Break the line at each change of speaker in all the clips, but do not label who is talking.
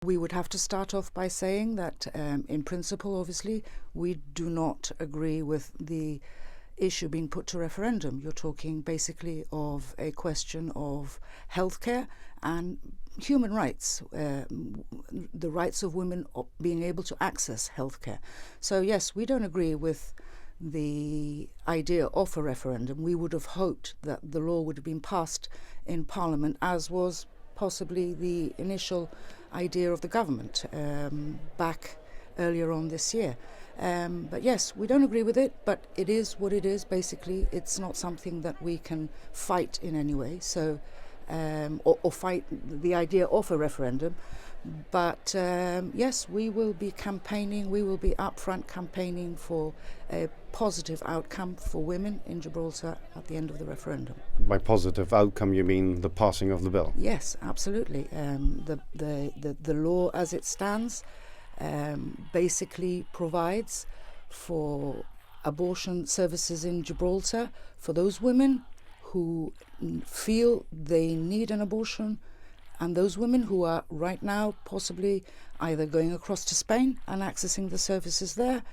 We would have to start off by saying that in principle, obviously, we do not agree with the issue being put to referendum. You're talking basically of a question of healthcare and human rights, the rights of women being able to access healthcare. So yes, we don't agree with the idea of a referendum. We would have hoped that the law would have been passed in Parliament, as was possibly the initial idea of the government back earlier on this year. But yes, we don't agree with it, but it is what it is. Basically, it's not something that we can fight in any way, so or fight the idea of a referendum. But yes, we will be campaigning, we will be upfront campaigning for a positive outcome for women in Gibraltar at the end of the referendum.
By positive outcome, you mean the passing of the bill?
Yes, absolutely. The law as it stands basically provides for abortion services in Gibraltar for those women who feel they need an abortion, and those women who are right now possibly either going across to Spain and accessing the services there,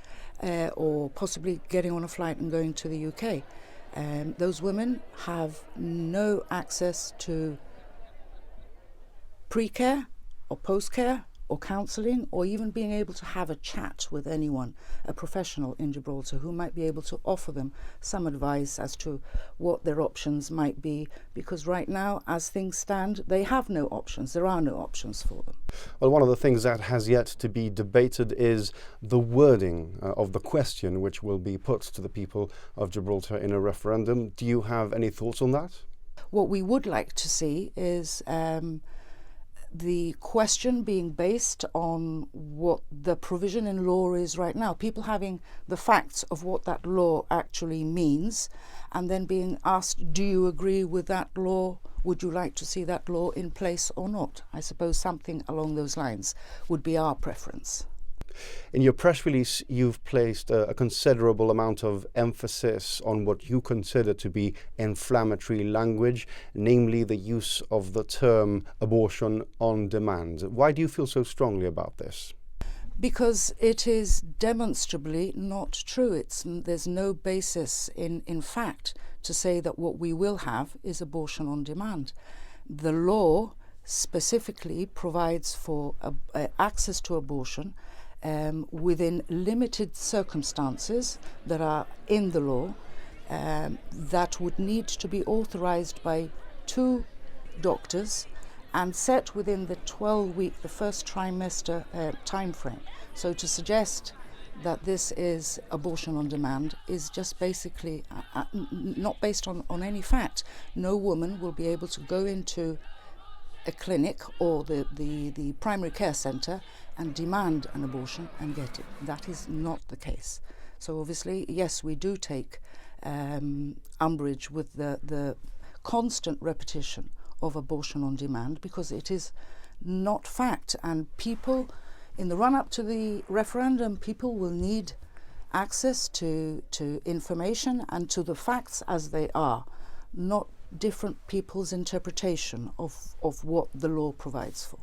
or possibly getting on a flight and going to the UK. Those women have no access to pre-care or post-care or counselling, or even being able to have a chat with anyone, a professional in Gibraltar who might be able to offer them some advice as to what their options might be, because right now, as things stand, they have no options. There are no options for them.
Well, one of the things that has yet to be debated is the wording of the question which will be put to the people of Gibraltar in a referendum. Do you have any thoughts on that?
What we would like to see is the question being based on what the provision in law is right now, people having the facts of what that law actually means, and then being asked, do you agree with that law? Would you like to see that law in place or not? I suppose something along those lines would be our preference.
In your press release, you've placed a considerable amount of emphasis on what you consider to be inflammatory language, namely the use of the term abortion on demand. Why do you feel so strongly about this?
Because it is demonstrably not true. There's no basis in fact to say that what we will have is abortion on demand. The law specifically provides for access to abortion within limited circumstances that are in the law, that would need to be authorised by 2 doctors and set within the 12-week, the first trimester time frame. So to suggest that this is abortion on demand is just basically not based on any fact. No woman will be able to go into a clinic or the primary care centre and demand an abortion and get it. That is not the case. So obviously, yes, we do take umbrage with the constant repetition of abortion on demand, because it is not fact. And people, in the run-up to the referendum, people will need access to information and to the facts as they are, not different people's interpretation of what the law provides for.